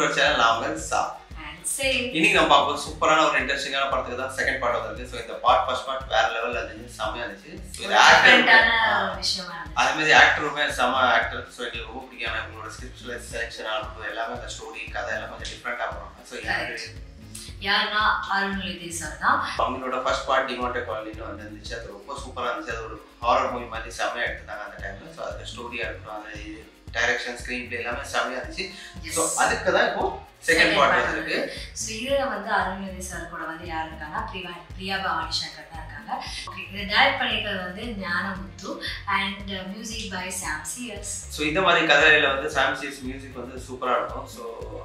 To channel நாம சா இன்னைக்கு நம்ம பார்ப்போம் சூப்பரான ஒரு இன்ட்ரெஸ்டிங்கான படத்துக்கு தான் செகண்ட் பார்ட் வந்திருக்கு. ஸோ இந்த ஃபர்ஸ்ட் பார்ட் வேற லெவல் அது செம்மையா இருந்துச்சு. அதே மாதிரி ஆக்டருமே செம்ம ஆக்டர். ஸோ எங்களுக்கு ரொம்ப பிடிக்கும். உங்களோட ஸ்கிரிப்ட்ல செலெக்ஷன் ஆகட்டும் எல்லாமே அந்த ஸ்டோரி கதை எல்லாம் கொஞ்சம் டிஃப்ரெண்டா போறாங்க. ஸோ யாருன்னா அருண்நிதி சார் தான். அவங்களோட ஃபர்ஸ்ட் பார்ட் டிமாண்டே காலனின்னு வந்து இருந்துச்சு. அது ரொம்ப சூப்பராக இருந்துச்சு. அது ஒரு ஹாரர் மூவி மாதிரி செம்மையாக எடுத்துட்டாங்க அந்த டைமில். ஸோ அது ஸ்டோரியாக இருக்கட்டும் அந்த டைரக்ஷன் ஸ்க்ரீன் பிளே எல்லாமே செம்மையாக இருந்துச்சு. ஸோ அதுக்கு தான் இப்போ செகண்ட் பார்ட் வந்துருக்கு. ஸோ இதில் வந்து அருண்நிதி சார் கூட வந்து யார் இருக்காங்கன்னா பிரியா பவானி சங்கர் தான் இருக்காங்க. இதை டைரக்ட் பண்ணியிருக்கிறது வந்து Gnanamuthu and music by Sam CS. So இந்த மாதிரி கதையில வந்து சாம் சிஎஸ் மியூசிக் வந்து சூப்பராக இருக்கும். ஸோ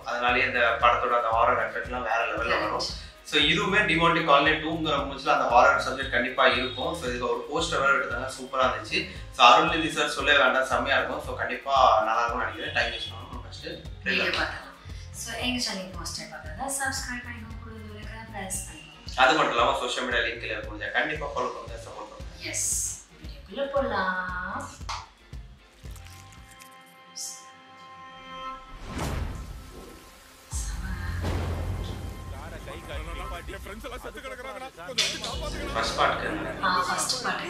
அதனாலேயே அந்த படத்தோட அந்த ஹாரர் எஃபெக்ட்லாம் வேற லெவலில் வரும். ஸோ இதுவுமே டிமாண்டி காலனி 2ங்கிற மூச்சில் அந்த ஹாரர் சப்ஜெக்ட் கண்டிப்பாக இருக்கும். ஸோ இதுக்கு ஒரு போஸ்டர் வேறு எடுத்தாங்க சூப்பராக இருந்துச்சு. ஸோ அருண்நிதி சார் சொல்ல வேண்டாம் செம்மையாக இருக்கும். ஸோ கண்டிப்பாக நல்லா இருக்கும்னு நினைக்கிறேன். டைம் வேஸ்ட் பண்ணணும் ஃபஸ்ட்டு பார்க்கலாம். ஸோ எங்கள் சேனல் போஸ்டர் பார்க்குறதா சப்ஸ்கிரைப் பண்ணிக்கோங்க, கூட இருக்கிற ப்ரெஸ் பண்ணிக்கோங்க. அது மட்டும் இல்லாமல் சோஷியல் மீடியா லிங்க் இல்லை கொஞ்சம் கண்டிப்பாக ஃபாலோ பண்ணுங்க, சப்போர்ட் பண்ணுங்க. எஸ் வீடியோக்குள்ளே போகலாம். First part first part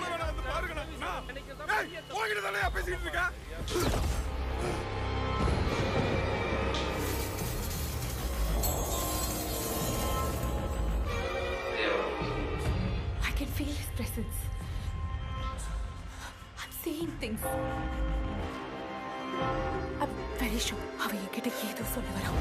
I can feel his presence. I'm seeing things. I'm very sure அவன் என்கிட்ட ஏதோ சொல்ல வரான்.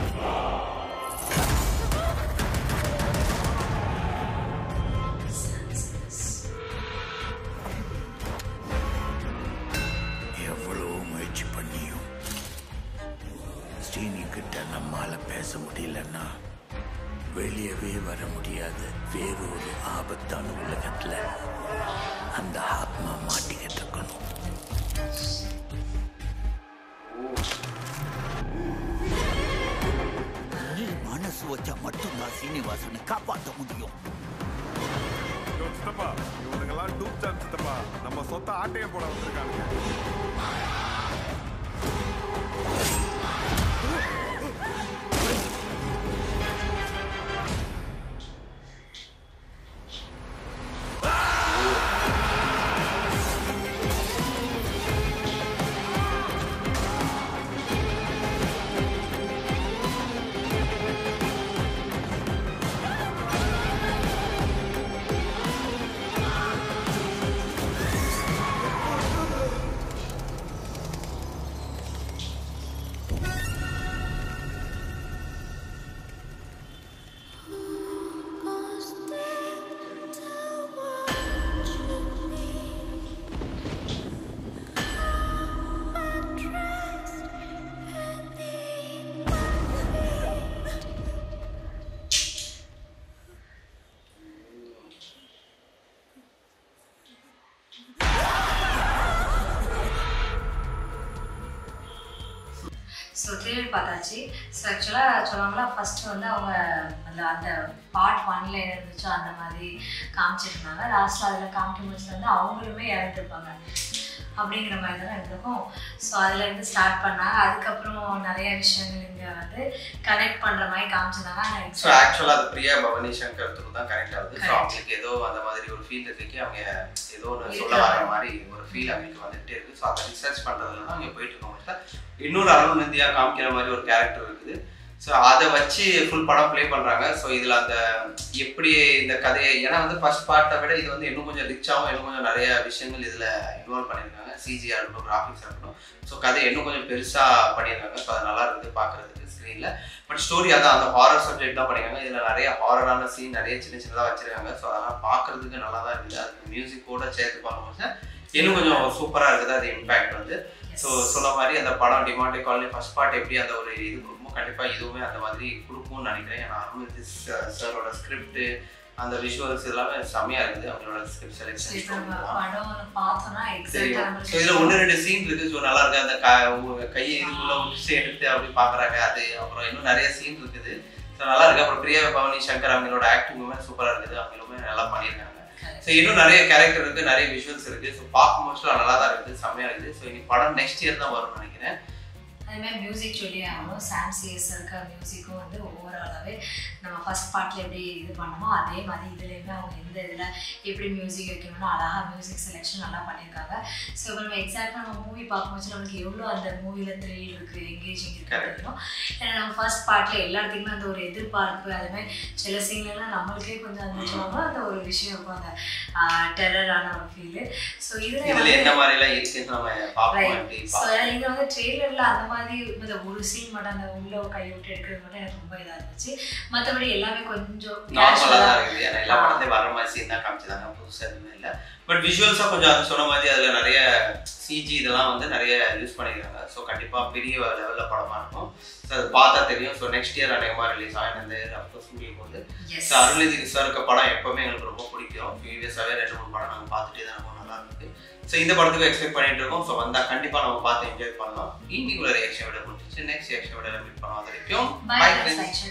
எவ்வளவு முயற்சி பண்ணியும் ஸ்ரீனிகிட்ட நம்மால பேச முடியலன்னா வெளியவே வர முடியாது. வேறொரு ஆபத்தான உலகத்துல அந்த ஆத்மா மாட்டிக்கிட்டு இருக்கணும். நீ மனசு வச்சா மட்டும்தான் சீனிவாசனை காப்பாற்ற முடியும். இவனுங்கெல்லாம் டூப் சான்ஸ்தப்பா நம்ம சொத்த ஆட்டையை போட வந்திருக்காங்க. ஸோ ட்ரெய்லர் பார்த்தாச்சு. ஸோ ஆக்சுவலாக சொல்லுவாங்களா ஃபஸ்ட்டு வந்து அவங்க அந்த பார்ட் 1ல் இருந்துச்சோ அந்த மாதிரி காமிச்சிருந்தாங்க. லாஸ்ட்டில் அதில் காமிக்கும் போது வந்து அவங்களுமே இறந்துருப்பாங்க அப்படிங்கிற மாதிரி தான் இருந்திருக்கும். ஸோ அதுலேருந்து ஸ்டார்ட் பண்ணாங்க. அதுக்கப்புறம் நிறைய விஷயங்கள் இங்கே வந்து கனெக்ட் பண்ணுற மாதிரி காமிச்சிருந்தாங்க. ஸோ ஆக்சுவலாக அது பிரியா பவானி சங்கர் தான் கனெக்ட் ஆகுது. ஸோ அவங்களுக்கு ஏதோ அந்த மாதிரி ஒரு ஃபீல் இருக்கு. அவங்க ஏதோ ஒரு சொல்ல வர மாதிரி ஒரு ஃபீல் அவங்களுக்கு வந்துகிட்டே இருக்குது. ஸோ அதை ரிசர்ச் பண்ணுறதுல தான் அவங்க போயிட்டு இருக்கவங்க இன்னொரு அருண்நிதியா காமிக்கிற மாதிரி ஒரு கேரக்டர் இருக்குது. ஸோ அதை வச்சு ஃபுல் படம் ப்ளே பண்ணுறாங்க. ஸோ இதில் அந்த எப்படி இந்த கதையை ஏன்னா வந்து ஃபர்ஸ்ட் பார்ட்டை விட இது வந்து இன்னும் கொஞ்சம் ரிச்சாகவும் இன்னும் கொஞ்சம் நிறைய விஷயங்கள் இதில் இன்வால்வ் பண்ணியிருக்காங்க. சிஜியாக இருக்கட்டும், கிராஃபிக்ஸாக இருக்கட்டும். ஸோ கதையை இன்னும் கொஞ்சம் பெருசாக பண்ணியிருக்காங்க. ஸோ அது நல்லா இருக்குது பார்க்குறதுக்கு ஸ்க்ரீனில். பட் ஸ்டோரி அதான் அந்த ஹாரர் சப்ஜெக்ட் தான் பண்ணியிருக்காங்க. இதில் நிறைய ஹாரரான சீன் நிறைய சின்ன சின்னதாக வச்சுருக்காங்க. ஸோ அதெல்லாம் பார்க்குறதுக்கு நல்லா தான் இருக்குது. அதுக்கு மியூசிக்கோட சேர்த்து பார்க்கும்போது இன்னும் கொஞ்சம் சூப்பராக இருக்குது அது இம்பேக்ட் வந்து. ஸோ சொன்ன மாதிரி அந்த படம் டிமாண்டி காலனி ஃபர்ஸ்ட் பார்ட் எப்படி அந்த ஒரு இது கொடுக்கும் கண்டிப்பாக இதுவுமே அந்த மாதிரி கொடுக்கும்னு நினைக்கிறேன். ஏன்னா அருண்நிதி சாரோட ஸ்கிரிப்ட் அந்த விஷுவல்ஸ் எல்லாமே செம்மையா இருக்குது. அவங்களோட ஸ்கிரிப்ட் செலெக்ஷன் ஸோ இதில் 1-2 சீன் இருக்குது. ஸோ நல்லா இருக்கு. அந்த கையை இதுக்குள்ள முடிச்சு எடுத்து அப்படி பார்க்குறாங்க. அது அப்புறம் இன்னும் நிறைய சீன் இருக்குது. ஸோ நல்லா இருக்கு. அப்புறம் பிரியா பவானி சங்கர் அவங்களோட ஆக்டிங்குமே சூப்பராக இருக்குது. அவங்களுமே நல்லா பண்ணியிருக்காங்க. ஸோ இன்னும் நிறைய கேரக்டர் இருக்குது, நிறைய விஷுவல்ஸ் இருக்குது. ஸோ பார்க்கும்போது நல்லா தான் இருக்குது, செம்மையாக இருக்குது. ஸோ இன்னைக்கு படம் நெக்ஸ்ட் இயர் தான் வரும்னு நினைக்கிறேன். அதுமாதிரி மியூசிக் சொல்லி ஆகணும். சாம் சிஎஸ் இருக்க மியூசிக்கும் வந்து ஓவராலாகவே நம்ம ஃபஸ்ட் பார்ட்டில் எப்படி இது பண்ணோமோ அதே மாதிரி இதுலேயுமே அவங்க எந்த இதில் எப்படி மியூசிக் வைக்கணும்னோ அழகாக மியூசிக் செலெக்ஷன் நல்லா பண்ணியிருக்காங்க. ஸோ இப்போ நம்ம எக்ஸாக்டாக நம்ம மூவி பார்க்கும்போது நம்மளுக்கு எவ்வளோ அந்த மூவியில் த்ரில் இருக்குது, எங்கேஜிங் இருக்குது. ஏன்னா நம்ம ஃபர்ஸ்ட் பார்ட்டில் எல்லாத்துக்குமே அந்த ஒரு எதிர்பார்ப்பு, அதுமாதிரி சில சீன்லாம் நம்மளுக்கே கொஞ்சம் அந்த சொல்லுவாங்க அந்த ஒரு விஷயம் இருக்கும், அந்த டெரரான ஒரு ஃபீலு. ஸோ இதில் என்ன மாதிரிலாம் இருக்குன்னு நம்ம பார்ப்போம். ஸோ இது வந்து ட்ரெய்லரில் அந்த மாதிரி இந்த ஒரு சீன் மட்டும் அந்த உள்ள கை விட்டு எடுக்கிறது மட்டும் எனக்கு ரொம்ப இதாக இருந்துச்சு. மற்றபடி எல்லாமே கொஞ்சம் நார்மலாக தான் இருக்குது. ஏன்னா எல்லா படத்தையும் வர மாதிரி சீன் தான் காமிச்சிதாங்க, புதுசாக எதுவுமே இல்லை. பட் விஷுவல்ஸாக கொஞ்சம் அது சொன்ன மாதிரி அதில் நிறைய சிஜி இதெல்லாம் வந்து நிறைய யூஸ் பண்ணியிருக்காங்க. ஸோ கண்டிப்பாக பெரிய லெவலில் படமாக இருக்கும். ஸோ அது பார்த்தா தெரியும். ஸோ நெக்ஸ்ட் இயர் அநேகமாக ரிலீஸ் ஆகும். இந்த இயர் அப்கோர்ஸ் முடியும் போது ஸோ அருள்நிதி சார் இருக்க படம் எப்போவுமே எங்களுக்கு ரொம்ப பிடிக்கும். ப்ரீவியஸாகவே 2-3 படம் நாங்கள் பார்த்துட்டே தான் ரொம்ப நல்லா இருக்குது. ஸோ இந்த படத்துக்கு எக்ஸ்பெக்ட் பண்ணிட்டு இருக்கோம். ஸோ வந்தால் கண்டிப்பாக நம்ம பார்த்து என்ஜாய் பண்ணலாம். இன்னைக்குள்ள ரியாக்ஷன் விட முடிஞ்சிச்சு. நெக்ஸ்ட் ரியாக்ஷன் விட மீட் பண்ணுவோம். அது வரைக்கும் பை ஃப்ரெண்ட்ஸ்.